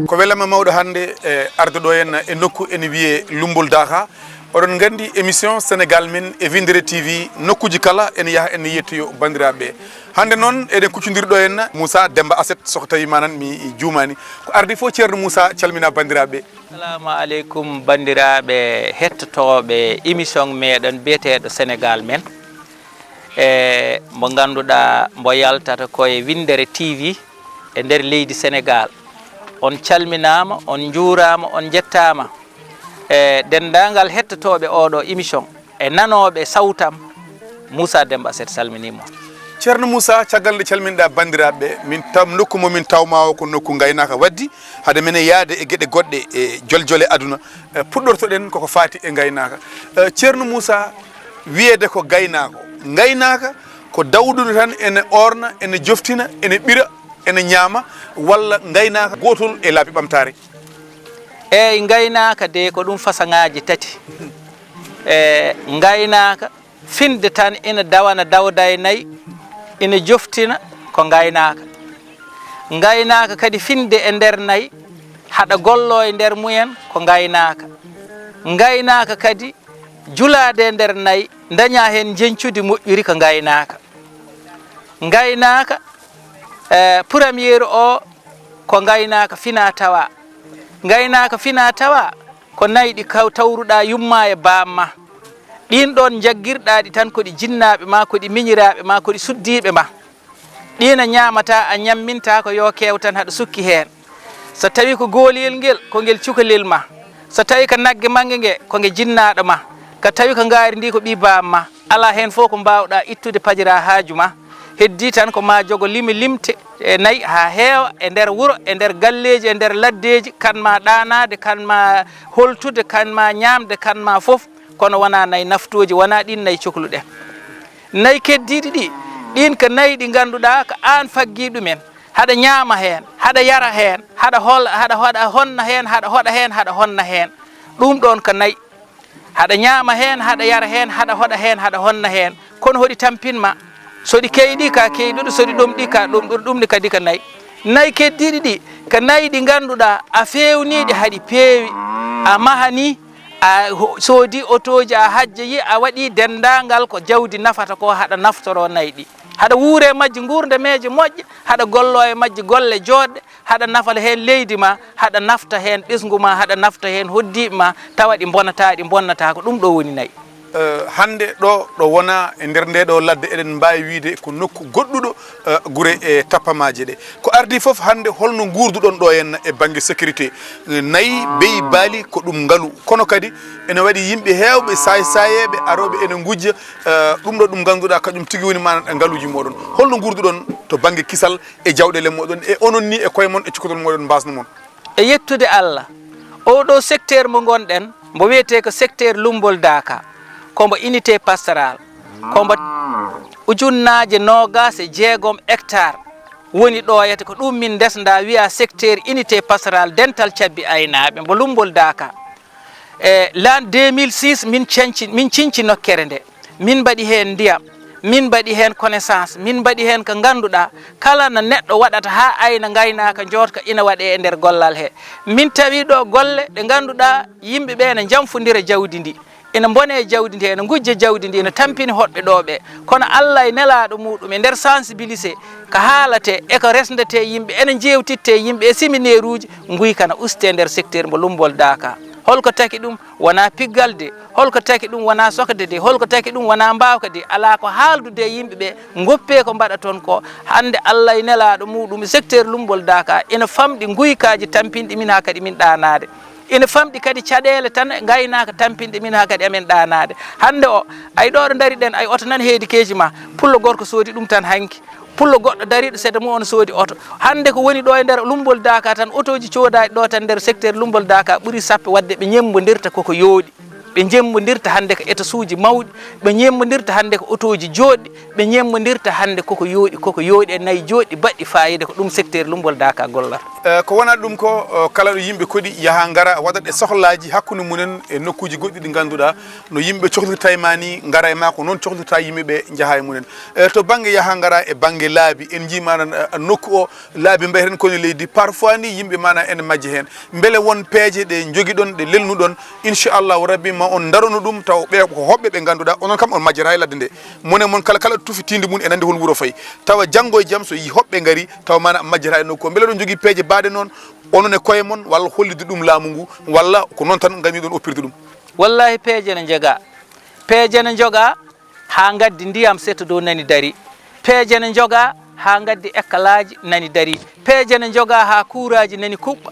ko welama mawɗo hande arde ɗo henna e nokku ene wiye Loumbol Daaka oɗon gandi émission Senegal men e Winndere-tv nokkuji kala ene yaaha ene yettoyo bandiraɓe hande noon eɗen kuccodirɗo henna Mousa Demba Aset soko tawi manan mi juumani ko ardi fo ceerno Mousa calmina bandiraɓe. Assalamu aleykum bandiraɓe hettotoɓe émission meɗen biyeteɗo Senegal men mo ganduɗa mbo yaltata koye Winndere-tv e nder leydi Senegal. On calminama, on juurama, on jettama dendagal hettotoɓe oɗo émission e nanoɓe sawtam Mousa Demba Aset salminimo. ceerno Mousa caggal nde calminɗa bandiraɓe min tam nokku momin tawma o ko nokku gaynaka waddi hade men yaade e gueɗe goɗɗe e joljole aduna puɗɗortoɗen koko fati e gaynaka ceerno Mousa wiyede ko gaynaka ko dawdude tan ene orna ene joftina ene ɓira ene ñaama walla gaynaka gotol e laabi ɓamtare. Eyyi gaynaka de ko ɗum façon-ŋaji tati gaynaka finde tan ina dawana dawda e nayyi ina joftina ko gaynaka kadi finde e nder nayyi haɗa gollo e nder mumen ko gaynaka kadi julade e nder nayyi daña hen jencude moƴƴiri ko gaynaka premier o ko gaynaka fina tawa ko nayyi ɗi tawruɗa yumma e bamma ɗin ɗon jaggirɗaɗi tan koɗi jinnaɓe ma koɗi miñiraɓe ma koɗi suddiɓe ma ɗina ñamata a ñamminta ko yo kew tan haɗa sukki hen so tawi ko goliyel ngel ko ngel cukalel ma so tawi ko nagge magge nge ko nge jinnaɗo ma ko tawi ko gaari ndi ko ɓi bamma ala hen fof ko mbawɗa ittude pajira haaju ma heddi tan ko ma jogo limte e nayyi ha heewa e nder wuuro e nder galleji e nder laddeji kanma ɗanade kanma holtude kanma ñamde kanma fof kono wona nayyi naftoji wona ɗin nayyi cohluɗen nayyi keddiɗi ɗi ɗin ko nayyi ɗi ganduɗa ko an faggi ɗumen haɗa ñaama hen haɗa yara hen haɗa honna hen haɗa honna hen ɗum ɗon ko nayyi haɗa ñaama hen haɗa yara hen haɗa hoɗa hen haɗa honna hen kono hoɗi tampinma soɗi keyɗi ka keyɗuɗo soɗi ɗomɗi ka ɗomɗuɗo ɗumɗi kadi ko nayyi keddiɗi ɗi ko nayyi ɗi ganduɗa a fewniɗi haɗi peewi a mahani a soodi otoji a hajjoyi a waɗi dendagal ko jawdi nafata ko haɗa naftoro nayyi ɗi haɗa wuure majji gurdameje moƴƴe haɗa gollo e majji golle joɗɗe haɗa nafala hen leydi ma haɗa nafta hen ɓesgu ma haɗa nafta hen hoddiɓe ma tawa ɗi bonnata ko ɗum ɗo woni nayyi. hande ɗo wona e nder nde ɗo ladde eɗen mbawi wiide ko nokku goɗɗuɗo guure e tappamaje ɗe ko ardi foof hande holno gurduɗon ɗo henna e banggue sécurité nayyi beyi baali ko ɗum ngaalu kono kadi ene waɗi yimɓe hewɓe sayeɓe aroɓe ene gujja ɗum ɗo ɗum ganduɗa kañum tigui woni mana e ngaaluji moɗon holno gurduɗon to banggue kisal e jawɗele moɗon e onon ni e koye mon e cukalel moɗon mbasno moon. E yettude Allah oɗo secteur mo gonɗen mbo wiyete ko secteur Loumbol Daaka kombo unité pastoral kombo ujunnaje 26 hectares woni ɗo yete ko ɗum min desda wiya secteur unité pastoral dental cabbi aynaɓe mbo Loumbol Daaka l'an 2006 min cinci nokkere nde min mbaɗi hen ndiyam min mbaɗi hen connaissance min mbaɗi hen ko ganduɗa kala no neɗɗo waɗata ha ayna gaynaka jotka ina waɗe e nder gollal he min tawi ɗo golle ɗe ganduɗa yimɓeɓe ne jamfodira jawdi ndi ina bone jawdi ndi ene gujja jawdi ndi ene tampini hoɓɓe ɗo ɓe kono Allah e nelaɗo muɗum e nder sensibilisé ko haalate e ko resdete yimɓe ene jewtitte yimɓe e séminaire uji guykana uste nder secteur mo Loumbol Daaka holko taki ɗum wona piggalde holko taki ɗum wona sokde de holko taki ɗum wona mbawka de ala ko haaldude yimɓeɓe goppe ko mbaɗa toon ko hande Allah e nelaɗo muɗum secteur Loumbol Daaka ina famɗi guykaji tampinɗi min ha kadi min ɗanade ina famɗi kadi caɗele tan gaynaka tampinɗe min ha kadi amen ɗanade hande o ay ɗo dari ɗen ay oto nan heedi keji ma pullo gorko soodi ɗum tan hanki pullo goɗɗo dariɗo seeɗa mum on soodi oto hande ko woni ɗo e nder Loumbol Daaka tan otoji codaɗi ɗo tan nder secteur Loumbol Daaka ɓuuri sappo wadde ɓe ñemmodirta koko yooɗi ɓe ñemmodirta hande ko étasuji mawɗi ɓe ñemmodirta hande ko otoji joɗɗi ɓe ñemmodirta hande koko yooɗi e nayyi joɗɗi baɗɗi fayida ko ɗum secteur Loumbol Daaka gollata ko wona ɗum ko kala ɗo yimɓe koɗi yaha ngara waɗat e sohlaji hakkude munen e nokkuji goɗɗi ɗi ganduɗa no yimɓe cohlirta e ma ni ngara e ma ko noon cohlirta yimɓeɓe jaaha e munen to banggue yaha ngara e banggue laabi en jimana nokku o laabi mbayten koni leydi parfois ni yimɓe mana ene majje hen beele won peeje ɗe jogui ɗon ɗe lelnuɗon inchallahu rabbi ma on darono ɗum taw ɓe ko hoɓɓe ɓe ganduɗa onon kam on majjata e ladde nde monen moon kala tufitinde mum e nande hol wuuro fayi tawa janggo e jaam so yi hoɓɓe gari taw mana majjata e nokku o beele ɗon jogui peeje baɗe noon onon e koye mon walla hollide ɗum laamu ngu walla ko noon tan gamiɗon oppirde ɗum wallahi peeje ne joga ha gaddi ndiyam seto dow nani dari peeje ne joga ha gaddi ekkalaji nani dari peeje ne joga ha kuuraji nani kuɓɓa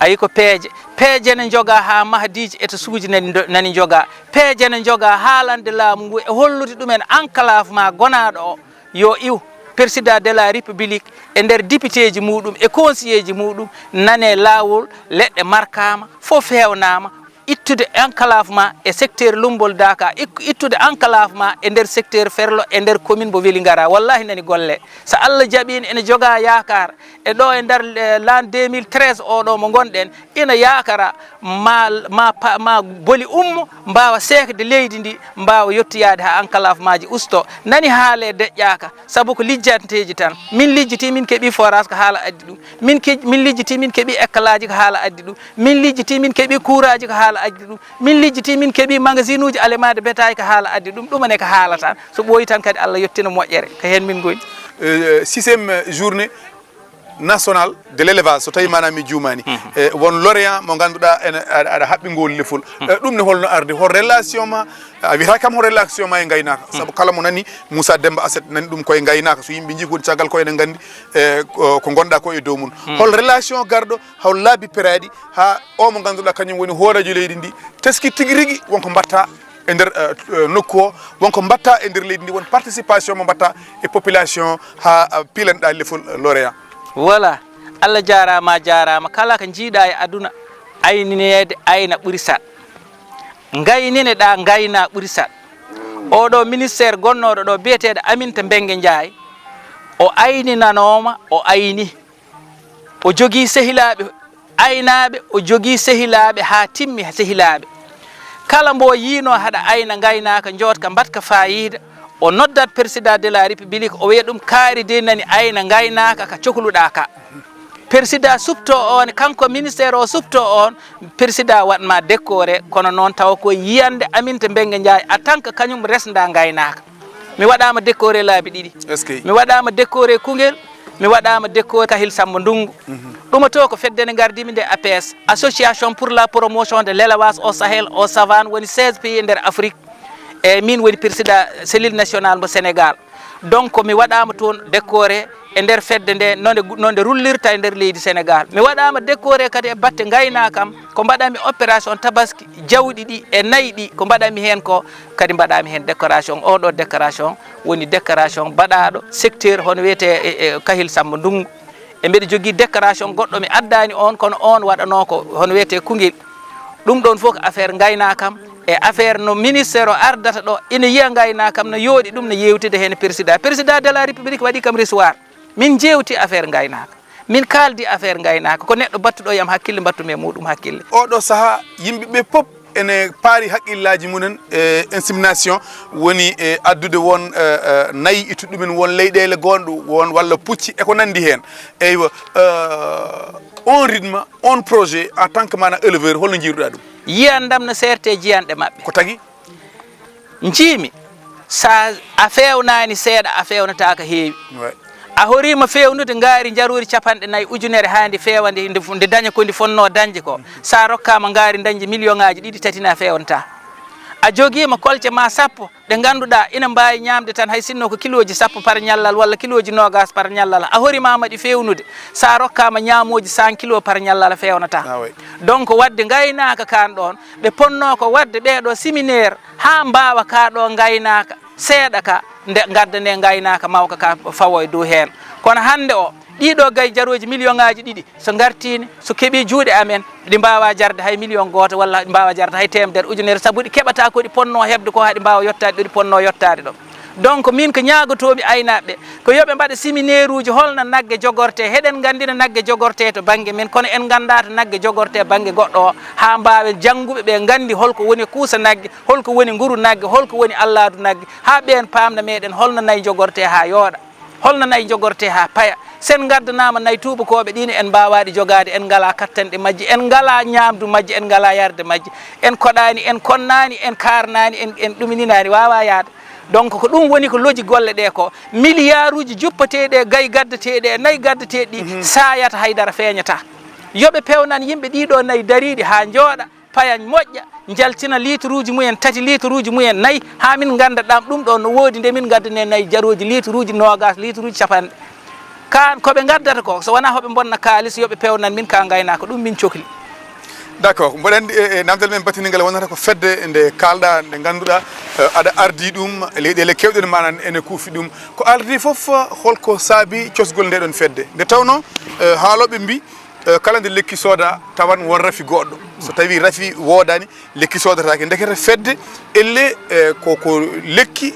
ayi ko peeje ne joga ha mahdiji eto suuji nani joga peeje ne joga haalande laamu ngu e hollude ɗumen enclave ma gonaɗo o yo iw président de la république e nder député ji muɗum e conseiller ji muɗum nane laawol leɗɗe markama fof hewnama ittude enclavement e secteur Loumbol Daaka ittude enclavement e nder secteur Ferlo e nder commune mo weeli ngara wallahi nani golle so Allah jaɓini ene joga yakar e ɗo e nder l'an 2013 oɗo mo gonɗen ina yakara ma boli ummo mbawa sekde leydi ndi mbawa yettoyade ha enclavement ji usto nani haale deƴƴaka saabu ko lijjanteji tan min lijjiti min keeɓi forage ko haala addi ɗum min lijjiti min keeɓi éclaji ko haala addi ɗum min lijjiti min keeɓi couraji ko haala addi ɗum min lijjiti min keeɓi magasin uji alemade bétail ko haala addi ɗum ɗumane ko haala tan so ɓooyi tan kadi Allah yettino moƴƴere ko hen min goni 6e journée national de l'élevage so tawi manami juumani won lauréat mo ganduɗa ene aɗa haɓɓi ngol lefol ɗum ne holno arde hol relation ma a wiyata kam hol relation ma e gaynaka saabu kala mo nani Mousa Demba Aset nani ɗum koye gaynaka so yimɓe jii kodi caggal ko enen gandi ko gonɗa ko e dow mum hol relation garɗo haw laabi peraɗi ha o mo ganduɗa kañum woni hoorajo leydi ndi teski tigui rigui wonko mbatta e nder nokku o wonko mbatta e nder leydi ndi won participation mo mbatta e population ha pilanɗa lefol lauréat voilà Allah jarama kala ko jiiɗa e aduna ayninede ayna ɓuuri sat gaynine ɗa gayna ɓuuri sat oɗo ministére gonnoɗo ɗo biyeteɗo Aminta Mbengue Ndiaye o ayninanoma o ayni o jogui sehilaɓe aynaɓe o jogui sehilaɓe ha timmi sehilaɓe kala mbo yino haɗa ayna gaynaka jotka mbatka fayida o noddat président de la république o wiya ɗum kaari de nani ayna gaynaka ka cohluɗa ka président supto on kanko ministére o supto on président waɗma décoré kono noon taw ko yiyande Aminta Mbengue Ndiaye en tant que kañum resda gaynaka mi waɗama décoré laabi ɗiɗi mi waɗama décoré Koungheul mi waɗama décoré Kahil Samba Ndungu ɗuma to ko feddene gardimi nde APS association pour la promotion de l'élevage au Sahel au savane woni 16 pays nder Afrique e min woni président cellule national mo Senegal donc mi waɗama toon décoré e nder fedde nde nonde rullirta e nder leydi Sénégal mi waɗama décoré kadi e batte gaynakam ko mbaɗami opération tabaski jawɗi ɗi e nayyi ɗi ko mbaɗami hen ko kadi mbaɗami hen décoration oɗo décoration woni décoration baɗaɗo secteur hono wiyete Kahil Samba Ndungu e mbiɗa jogui décoration goɗɗo mi addani on kono on waɗano ko hono wiyete Koungheul ɗum ɗon fof ko affaire gaynakam e affaire no ministére o ardata ɗo ina yiya gaynakam no yooɗi ɗum no yewtide hen président de la république waɗi kam recevoir min jewti affaire gaynaka min kaldi affaire gaynaka ko neɗɗo battuɗo yam hakkille battume muɗum hakkille oɗo saaha yimɓeɓe pop ene paari haqqillaji munen e insémination woni e addude won nayyi ittude ɗumen won leyɗele gonɗo won walla pucci eko nandi hen eywa on rythme on projet en tant que mana éleveur holno jiiruɗa ɗum yiyandam no serte jiyanɗe mabɓe ko tagui jiimi sa a fewnani seeɗa a fewnata ko heewi a horima fewnude ngaari jaruri capanɗe nayyi ujunere handi fewande nde daña ko ndi fonno dañde ko sa rokkama ngaari dañde million ngaji ɗiɗi tati na fewnata a joguima kolce ma sappo ɗe ganduɗa ina mbawi ñamde tan hay sinno ko kiloji sappo par ñallal walla kiloji nogas par ñallal a horimama ɗi fewnude sa rokkama ñamoji 100 kilo par ñallal fewnata donc wadde gaynaka kan ɗon ɓe ponno ko wadde ɓeɗo séminaire ha mbawa ka ɗo gaynaka seeɗa ka nde gaddane gaynaka mawka ka fawo e dow hen kono hande o ɗiɗo gay jaroji million ngaji ɗiɗi so gartini so keeɓi juuɗe amen ɗi mbawa jarde hay million goto walla ɗi mbawa jarde hay temedere ujunere saabu ɗi keɓata ko ɗi ponno hebde ko haɗi mbawa yettade ɗo ɗi ponno yettade ɗo donc min ko ñaagotomi aynaɓe ko yoɓe mbaɗa séminaire uji holno nagge jogorte heɗen gandino nagge jogorte to banggue men kono en ganda to nagge jogorte banggue goɗɗo o ha mbawen jangguɓe ɓe gandi holko woni kuusa nagge holko woni nguru nagge holko woni alladu nagge ha ɓen pamna meɗen holno nayyi jogorte ha yooɗa holno nayyi jogorte ha paaya sen gaddanama nayyi tubakoɓe ɗine en mbawaɗi jogade en ngala kattanɗe majji en ngala ñamdu majji en ngala yarde majji en koɗani en konnani en karnani en ɗumininani wawa yaade donc ko ɗum woni ko loji golle ɗe ko milliard uji juppateɗe gayi gaddateɗe e nayyi gaddateɗe ɗi sayata haydara feeñata yoɓe pewnan yimɓe ɗiɗo nayyi dariɗi ha jooɗa paya moƴƴa jaltina litre uji mumen 3 litre uji mumen 4 ha min ganda ɗam ɗum ɗo no woodi nde min gaddane nayyi jaroji litre uji 20 litre uji 50 kan koɓe gaddata ko so wona hoɓe bonna kalis yoɓe pewnan min ka gaynako ɗum min cohli d' accord mboɗo andi e namdal men batinigal wonata ko fedde nde kalɗa nde ganduɗa aɗa ardi ɗum leyɗele kewɗe manan ene kuufi ɗum ko ardi foof holko saabi cosgol nde ɗon fedde nde tawno haaloɓe mbi kala nde lekki sooda tawan won rafi goɗɗo so tawi rafi woodani lekki soodatake ndekete fedde elle koko lekki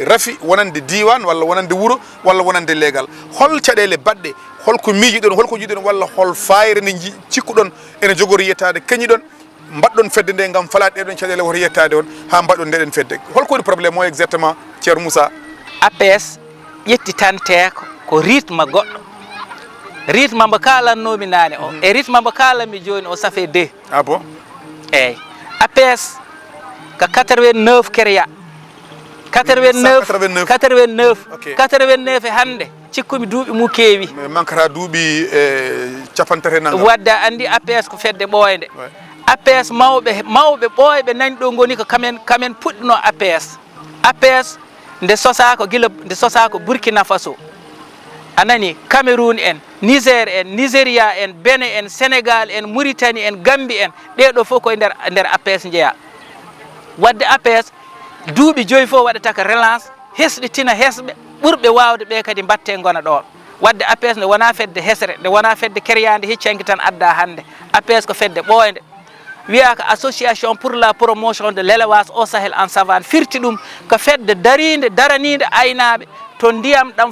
rafi wonande diwan walla wonande wuuro walla wonande leegal hol caɗele baɗɗe holko miiji ɗon holko jiiɗon walla hol fayre nde cikkuɗon ene jogori yettade kañiɗon mbaɗɗon fedde nde gam falade ɗeɗon caɗele woto yettade on ha mbaɗɗon ndeɗen fedde holko woni probléme o exactement ceerno Moussa APS ƴettitante ko rythme goɗɗo rythme mbo kalannomi nane o e rythme mbo kalanmi joni o ça fait 2 ah bon eyyi APS ko 89 créa 89 e hande cikkumi duuɓi mu keewi mankata duuɓi capantati nangam wadde andi APS ko fedde ɓooyde APS mawɓe ɓooyɓe nani ɗo goni ko kamen puɗɗino APS nde sosa ko Burkina Faso anani Cameroun en Niger en Nigéria en Benin en Senegal en Mauritanie en Gambie en ɗeɗo fof koye nder APS jeeya wadde APS duuɓi joyi fof waɗata ko relance hesɗitina hesɓe ɓurɓe wawde ɓe kadi mbatte gona ɗo wadde APS nde wona fedde hesre nde wona fedde keryade hiccanki tan adda hande APS ko fedde ɓooyde wiya ko association pour la promotion de l'élevage au Sahel en savane firti ɗum ko fedde daranide aynaɓe to ndiyam ɗam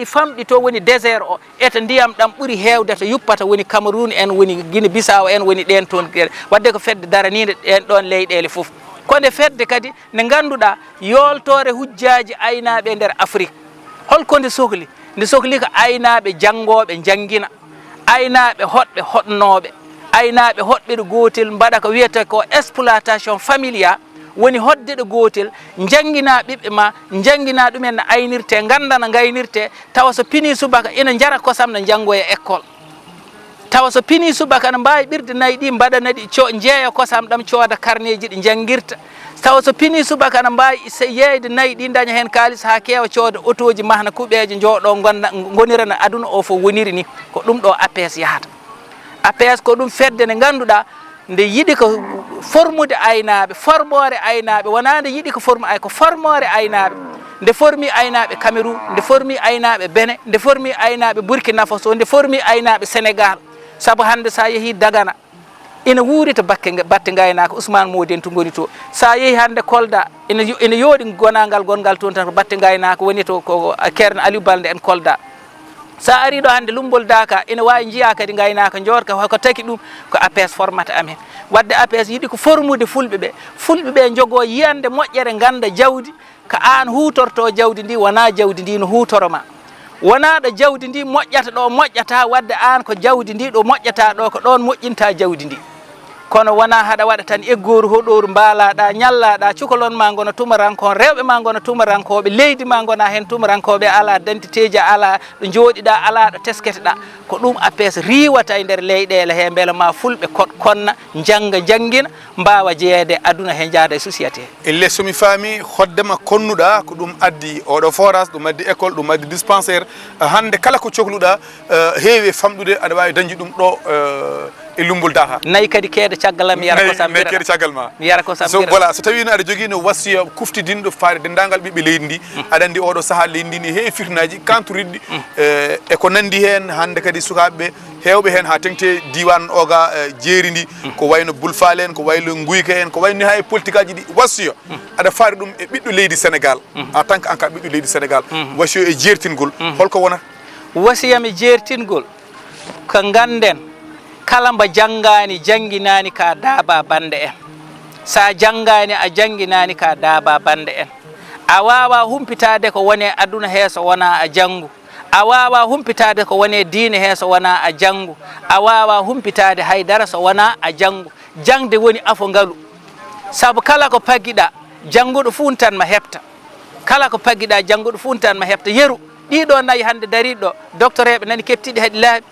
famɗi to woni désert o eto ndiyam ɗam ɓuuri hewde to yuppata woni Cameroun en woni Guinée Bissau en woni ɗen toon wadde ko fedde daranide ɗen ɗon leyɗele foof kone fedde kadi nde ganduɗa yoltore hujjaji aynaɓe nder Afrique holko nde sohli ko aynaɓe jangoɓe jangguina aynaɓe hoɗɓe hoɗnoɓe aynaɓe hoɗɓeɗe gotel mbaɗa ko wiyata ko exploitation familial woni hoddeɗo gotel jangguina ɓiɓɓe ma jangguina ɗumen no aynirte ganda no gaynirte tawa so pini subaka ina jara kosam no janggoya école tawa so pini subaka no mbawi ɓirde nayyi ɗi mbaɗanaɗi jeeya kosam ɗam cooda carnet ji ɗi janguirta tawa so pini subaka no mbawi yeyde nayyi ɗi daña hen kalis ha kewa cooda auto ji mahna kuɓeje jooɗo gonira no aduna o fo woniri ni ko ɗum ɗo APS yahata APS ko ɗum fedde nde ganduɗa nde yiɗi ko formude aynaɓe formore aynaɓe wona nde yiɗi ko formore aynaɓe nde formi aynaɓe Cameroun nde formi aynaɓe Benin nde formi aynaɓe Burkina Faso nde formi aynaɓe Senegal saabu hande sa yeehi Dagana ina wuuri to batte gaynaka Ousmane Modien to goni to sa yeehi hande Kolda ina yooɗi gonagal gongal toon tan ko batte gaynaka woni to ko Ceerno Aliou Balde en Kolda sa ari ɗo hande Loumbol Daaka ina wawi jiiya kadi gaynaka jorka ko taki ɗum ko APS formata amen wadde APS yiiɗi ko formude fulɓeɓe jogo yiyande moƴƴere ganda jawdi ko an hutorto jawdi ndi wona jawdi ndi no hutoroma wona ɗo jawdi ndi moƴƴata ɗo moƴƴata wadde an ko jawdi ndi ɗo moƴƴata ɗo ko ɗon moƴƴinta jawdi ndi kono wona haɗa waɗa tan eggoru hoɗoru mbalaɗa ñallaɗa cukalon ma gono tumarankon rewɓe ma gono tumarankoɓe leydi ma gona hen tumarankoɓe ala dentité ji ala ɗo jooɗiɗa ala ɗo tesketeɗa ko ɗum APS riwata e nder leyɗele he beele ma fulɓe konna jangguina mbawa jeeyede aduna he jaada e société elle somi faami hoddema konnuɗa ko ɗum addi oɗo forage ɗum addi école ɗum addi dispensaire hande kala ko cohluɗa heewi famɗude aɗa wawi dañde ɗum ɗo e Loumbol Daaka nayi kadi keede caggal mi yara ko nayi keede caggal ma mi yara ko so voilà so tawino aɗa jogui no wasiya kuftidinɗo faade dendagal ɓiɓɓe leydi ndi aɗa andi oɗo saaha leydi ndi ne heewi firtinaji kantoriɗɗi e ko nandi hen hande kadi sukaɓeɓe hewɓe hen ha tengte diwan oga jeeri ndi ko wayno bulfale en ko wayno guyka en ko wayno ha e politique aji ɗi wasiyo aɗa faari ɗum e ɓiɗɗo leydi Sénégal en tant que en cas ɓiɗɗo leydi Sénégal wasiyo e jertingol holko wonata wasiyam e jertingol ko ganden kala mbo janggani jangguinani ka daaba bande en sa janggani a jangguinani ka daaba bande en a wawa humpitade ko wone aduna heeso wona a janggu a wawa humpitade ko wone diine heeso wona a janggu a wawa humpitade haydara so wona a janggu jangde woni afo ngalu saabu kala ko pagguiɗa jangguɗo funtanma hepta kala ko pagguiɗa jangguɗo funtanma hepta yeru ɗiɗo nayyi hande dariɗo docteur eɓe nani keptiɗi haaɗi laaɓi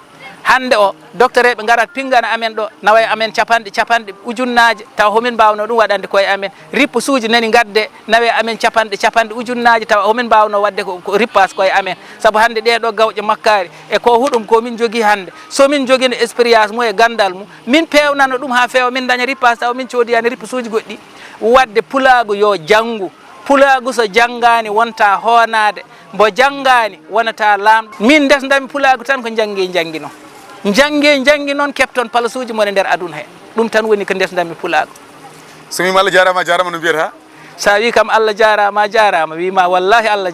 hande o docteur eɓe garat pingana amen ɗo nawa e amen capanɗe ujunnaje taw homin mbawno ɗum waɗande koye amen rippa suuji nani gadde nawe amen capanɗe ujunnaje taw homin mbawno wadde ko rippas koye amen saabu hande ɗeɗo gawƴe makkari e ko huɗum komin jogui hande somin joguino expérience mum e gandal mum min pewnano ɗum ha fewa min daña rippas taw min coodiyani rippa suuji goɗɗi wadde pulagu yo janggu pulagu so janggani wonta honade mbo janggani wonata lamɗo min desdami pulagu tan ko janggi noon kepton palasuji mon e nder aduna he ɗum tan woni ko desdami pulagu so wima Allah jarama no mbiyata sa wi kam Allah jarama wima wallahi Allah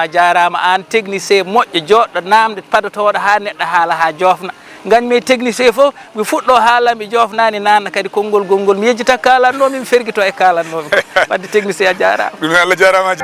jarama an technicien moƴƴo joɗɗo namde padotoɗo ha neɗɗo haala ha jofna ganmi technicien fof mi fuɗɗo haala mi jofnani nanna kadi konngol gongol mi yejjita kalannomi mi ferguito e kalannomi wadde technicien a jarama ɗum Allah jarama